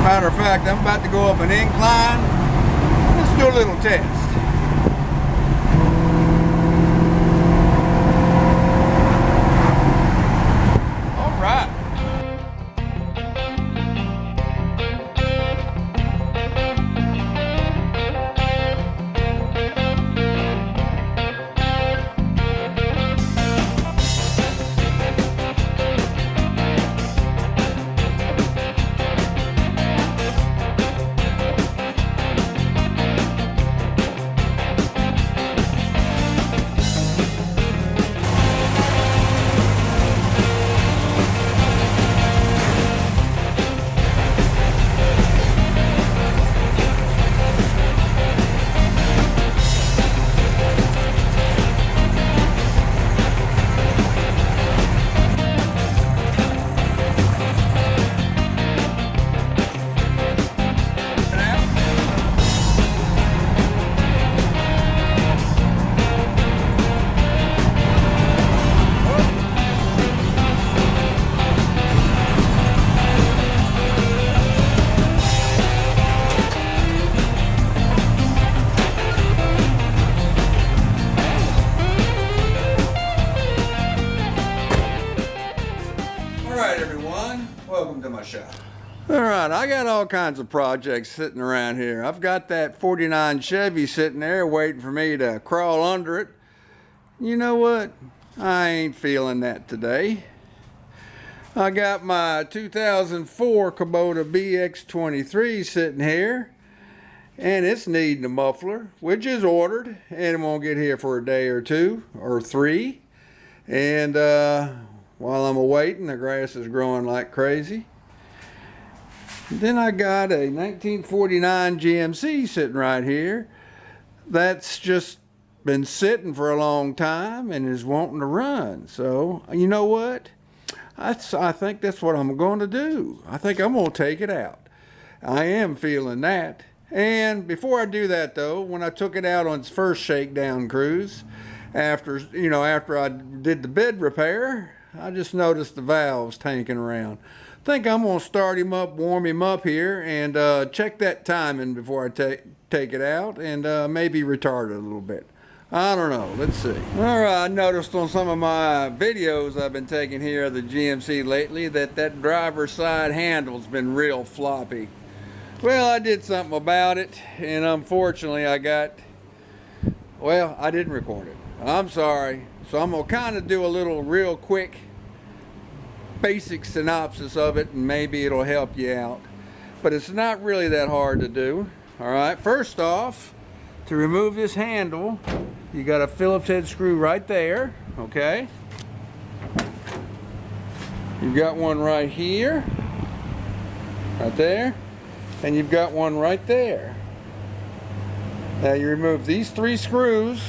Matter of fact, I'm about to go up an incline. Let's do a little test. All right. Welcome to my shop. All right, I got all kinds of projects sitting around here. I've got that 49 Chevy sitting there waiting for me to crawl under it. You know what? I ain't feeling that today. I got my 2004 Kubota BX23 sitting here, and it's needing a muffler, which is ordered, and it won't get here for a day or two or three. And while I'm awaiting, the grass is growing like crazy. Then I got a 1949 GMC sitting right here that's just been sitting for a long time and is wanting to run. So, you know what? I think that's what I'm going to do. I think I'm going to take it out. I am feeling that. And before I do that though, when I took it out on its first shakedown cruise, after I did the bed repair, I just noticed the valves tanking around. I think I'm going to start him up, warm him up here, and check that timing before I take it out, and maybe retard it a little bit. I don't know. Let's see. All right, I noticed on some of my videos I've been taking here of the GMC lately that driver's side handle's been real floppy. Well, I did something about it, and unfortunately I didn't record it. I'm sorry. So I'm going to kind of do a little real quick basic synopsis of it, and maybe it'll help you out. But it's not really that hard to do. All right, first off, to remove this handle, you got a Phillips head screw right there, okay? You've got one right here, right there, and you've got one right there. Now you remove these three screws,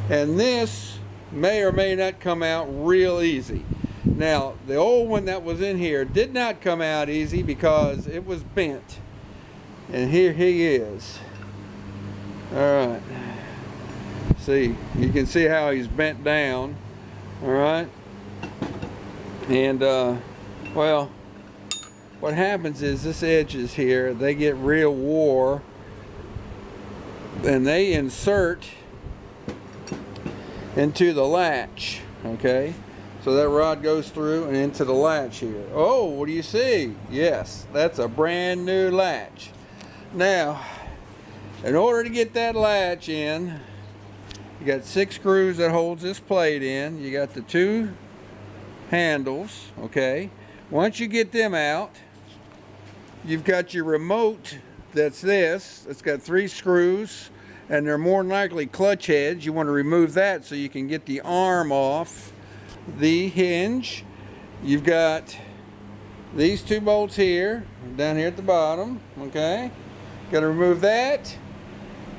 and this may or may not come out real easy. Now, the old one that was in here did not come out easy because it was bent. And here he is. All right. See, you can see how he's bent down. All right. And, well, what happens is this edges here, they get real wore, and they insert into the latch, okay? So that rod goes through and into the latch here. Oh, what do you see? Yes, that's a brand new latch. Now, in order to get that latch in, you got 6 screws that holds this plate in. You got the 2 handles, okay? Once you get them out, you've got your remote that's this. It's got 3 screws, and they're more than likely clutch heads. You want to remove that so you can get the arm off the hinge. You've got these 2 bolts here, down here at the bottom, okay? Got to remove that,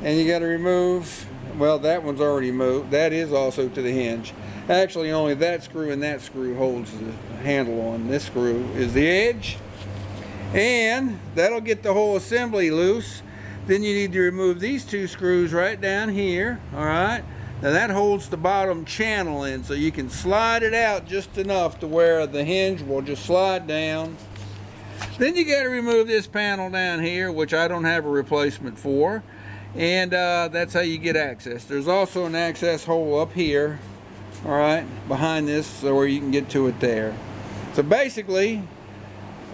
and you got to remove, well, that one's already moved. That is also to the hinge. Actually, only that screw and that screw holds the handle on. This screw is the edge, and that'll get the whole assembly loose. Then you need to remove these 2 screws right down here, all right? Now that holds the bottom channel in, so you can slide it out just enough to where the hinge will just slide down. Then you got to remove this panel down here, which I don't have a replacement for, and that's how you get access. There's also an access hole up here, all right, behind this, so where you can get to it there. So basically,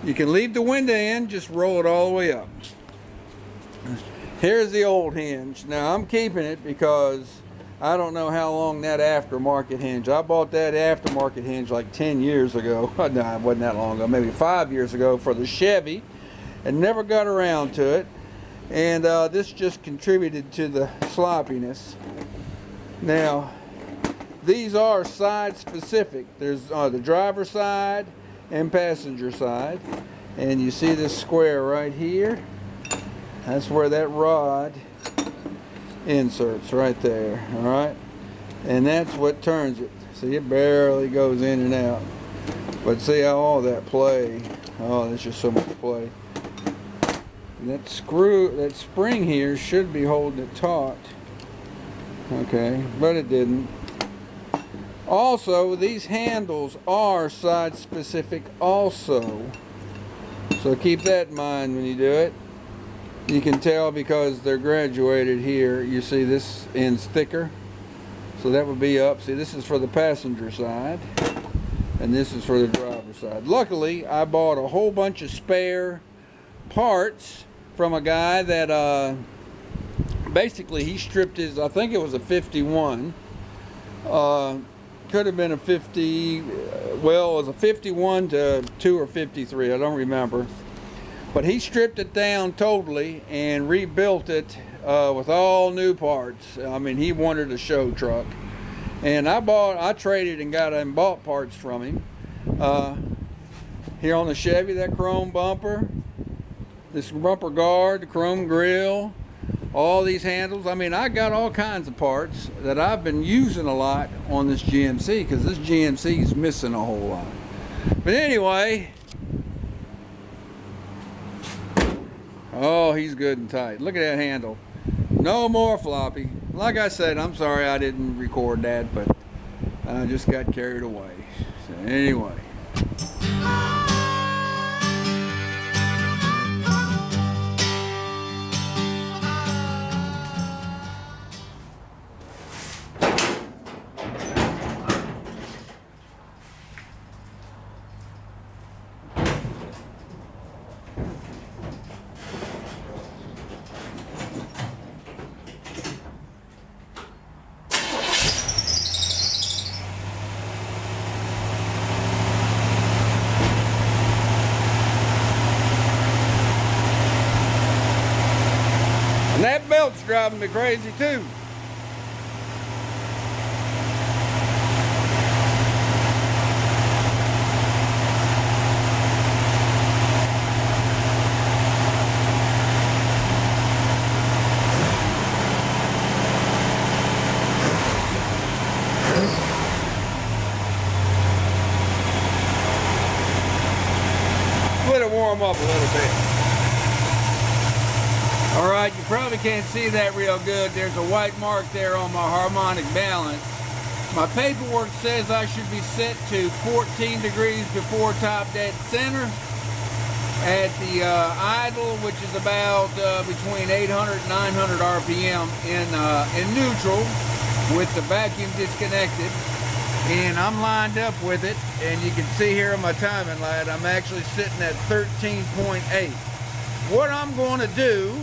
you can leave the window in, just roll it all the way up. Here's the old hinge. Now I'm keeping it because I don't know how long that aftermarket hinge. I bought that aftermarket hinge like 10 years ago. No, it wasn't that long ago, maybe 5 years ago for the Chevy, and never got around to it. And this just contributed to the sloppiness. Now, these are side specific. There's the driver's side and passenger side. And you see this square right here? That's where that rod inserts right there, all right? And that's what turns it. See, it barely goes in and out. But see how all that play, oh, there's just so much play. And that spring here should be holding it taut. Okay, but it didn't. Also, these handles are side specific also. So keep that in mind when you do it. You can tell because they're graduated here. You see this end's thicker. So that would be up. See, this is for the passenger side. And this is for the driver's side. Luckily, I bought a whole bunch of spare parts from a guy that basically he stripped his, I think it was a 51. Could have been a 50, well, it was a 51 to 2 or 53, I don't remember. But he stripped it down totally and rebuilt it with all new parts. I mean, he wanted a show truck. And I traded and got and bought parts from him. Here on the Chevy, that chrome bumper, this bumper guard, the chrome grille, all these handles. I mean, I got all kinds of parts that I've been using a lot on this GMC because this GMC is missing a whole lot. But anyway, oh, he's good and tight. Look at that handle. No more floppy. Like I said, I'm sorry I didn't record that, but I just got carried away. So anyway. And that belt's driving me crazy too. Let it warm up a little bit. Alright, you probably can't see that real good. There's a white mark there on my harmonic balance. My paperwork says I should be set to 14 degrees before top dead center at the idle, which is about between 800 and 900 RPM in neutral with the vacuum disconnected. And I'm lined up with it, and you can see here on my timing light, I'm actually sitting at 13.8. What I'm going to do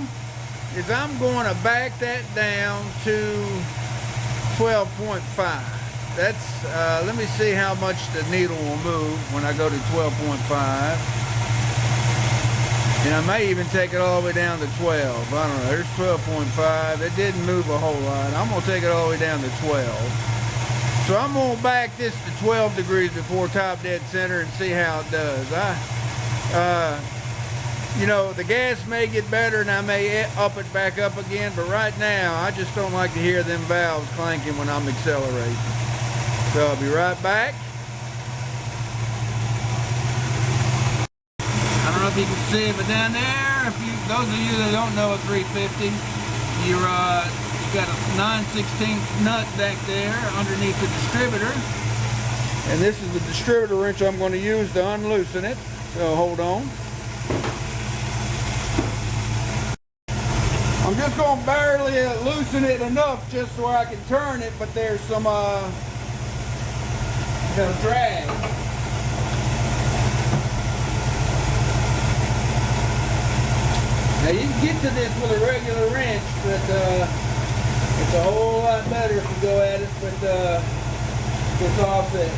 is I'm going to back that down to 12.5. That's, let me see how much the needle will move when I go to 12.5. And I may even take it all the way down to 12. I don't know, there's 12.5. It didn't move a whole lot. I'm going to take it all the way down to 12. So I'm going to back this to 12 degrees before top dead center and see how it does. You know, the gas may get better and I may up it back up again, but right now I just don't like to hear them valves clanking when I'm accelerating. So I'll be right back. I don't know if you can see it, but down there, those of you that don't know a 350, you got a 9/16 nut back there underneath the distributor. And this is the distributor wrench I'm going to use to unloosen it. So hold on. I'm just going to barely loosen it enough just so I can turn it, but there's some drag. Now you can get to this with a regular wrench, but it's a whole lot better if you go at it with this offset.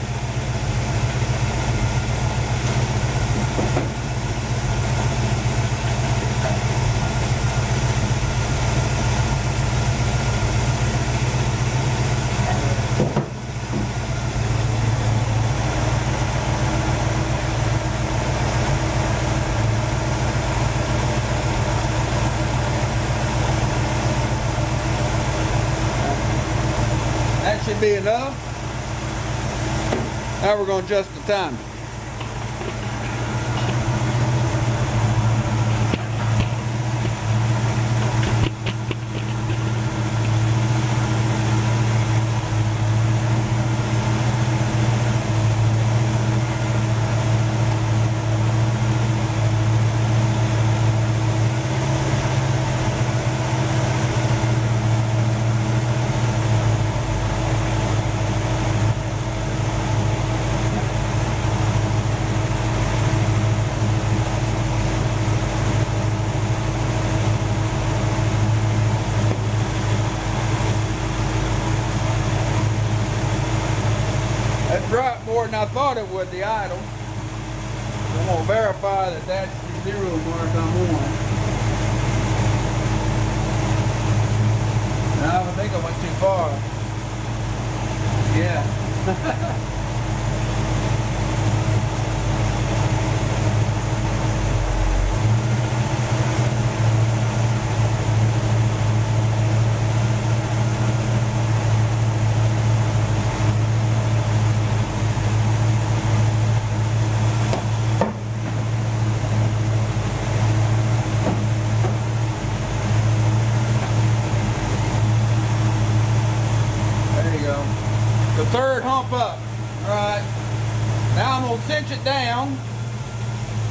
Should be enough. Now we're going to adjust the timing. Dropped more than I thought it would, the idle. I'm going to verify that that's the 0 mark I'm on. No, I think I went too far. Yeah. The third hump up. All right. Now I'm going to cinch it down.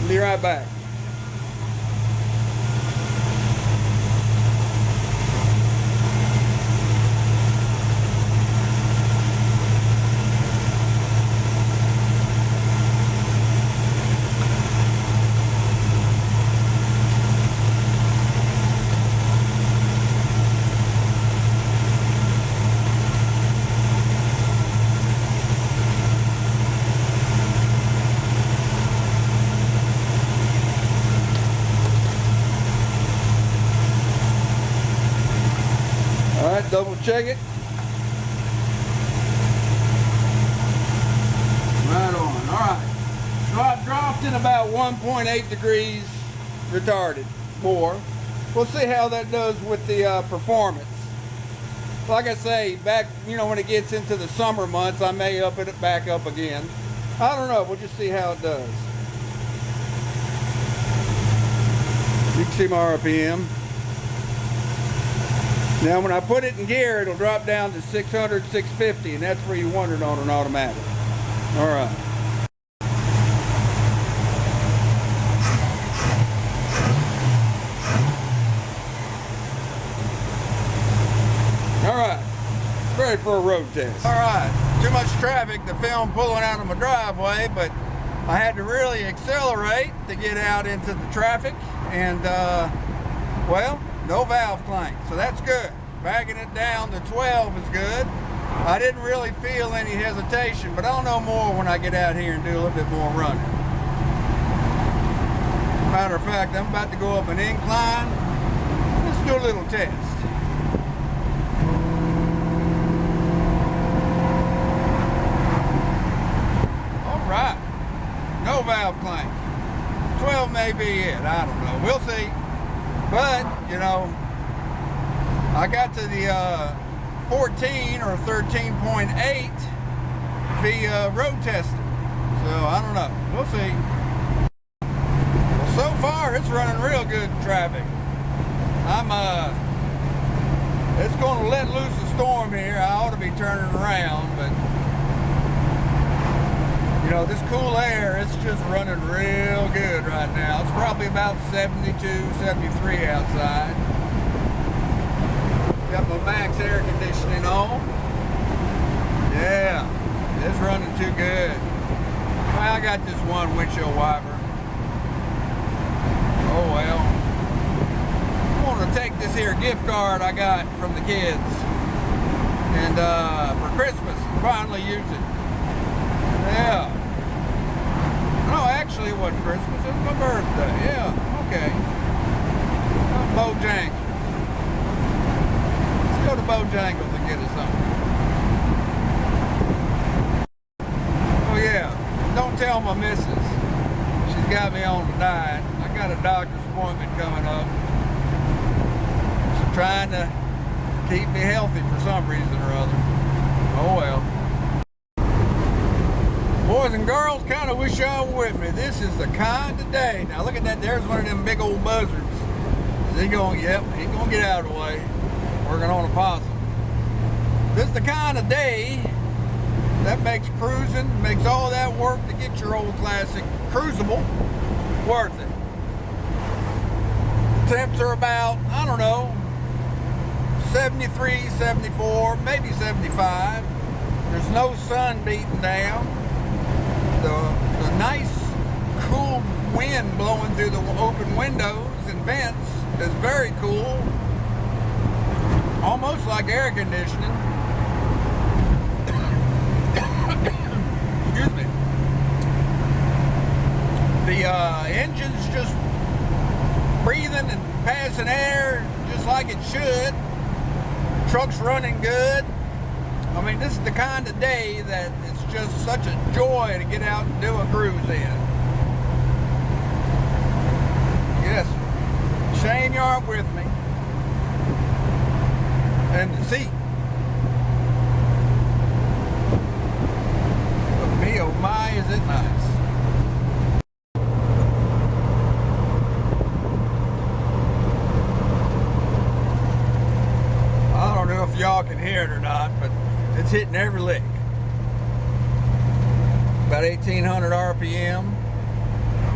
I'll be right back. Double check it. Right on. Alright. So I dropped in about 1.8 degrees retarded more. We'll see how that does with the performance. Like I say, back, when it gets into the summer months, I may up it back up again. I don't know. We'll just see how it does. You can see my RPM. Now when I put it in gear, it'll drop down to 600, 650, and that's where you want it on an automatic. All right. All right, ready for a road test. All right, too much traffic to film pulling out of my driveway, but I had to really accelerate to get out into the traffic, and well, no valve clank, so that's good. Backing it down to 12 is good. I didn't really feel any hesitation, but I'll know more when I get out here and do a little bit more running. Matter of fact, I'm about to go up an incline. Let's do a little test. All right, no valve clank. 12 may be it, I don't know, we'll see. But, I got to the 14 or 13.8 via road testing. So, I don't know. We'll see. Well, so far, it's running real good traffic. It's going to let loose a storm here. I ought to be turning around, but, this cool air, it's just running real good right now. It's probably about 72, 73 outside. Got my max air conditioning on. Yeah, it's running too good. Well, I got this one windshield wiper. Oh well. I'm gonna take this here gift card I got from the kids, and for Christmas, finally use it. Yeah. No, actually it wasn't Christmas, it was my birthday. Yeah, okay. Bojangles. Let's go to Bojangles and get us something. Oh yeah, don't tell my missus. She's got me on the diet. I got a doctor's appointment coming up. She's trying to keep me healthy for some reason or other. Oh well. Boys and girls, kind of wish y'all were with me. This is the kind of day. Now look at that, there's one of them big old buzzards. Is he going, yep, he's going to get out of the way. Working on a possum. This is the kind of day that makes cruising, makes all that work to get your old classic cruisable worth it. Temps are about, I don't know, 73, 74, maybe 75. There's no sun beating down. The nice, cool wind blowing through the open windows and vents is very cool. Almost like air conditioning. Excuse me. The engine's just breathing and passing air just like it should. Truck's running good. I mean, this is the kind of day that it's just such a joy to get out and do a cruise in. Yes, Shane, you aren't with me. And the seat. But me, oh my, is it nice. I don't know if y'all can hear it or not, but it's hitting every lick. About 1,800 RPM.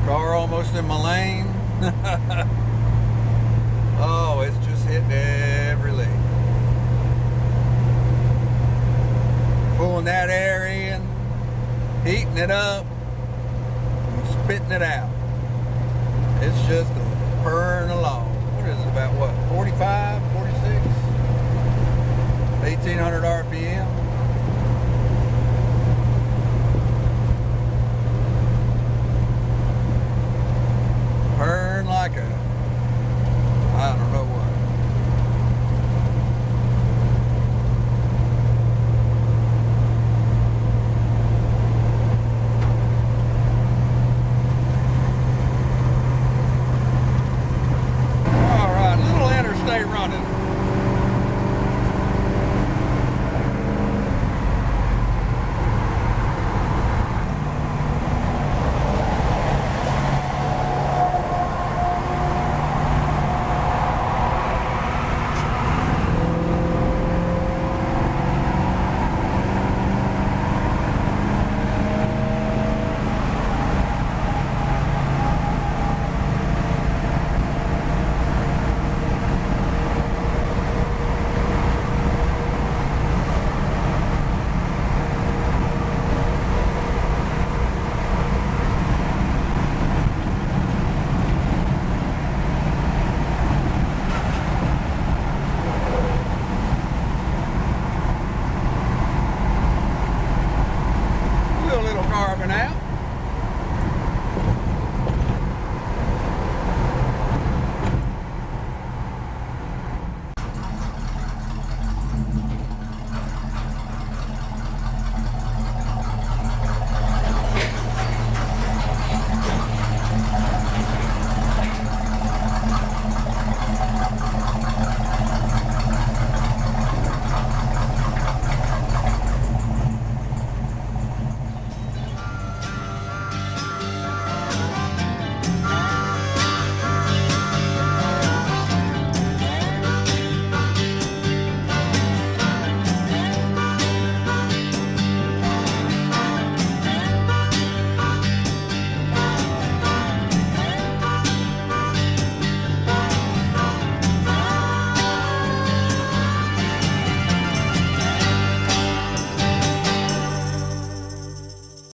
Car almost in my lane. Oh, it's just hitting every lick. Pulling that air in, heating it up, and spitting it out. It's just purring along. What is it, about what, 45, 46? 1,800 RPM.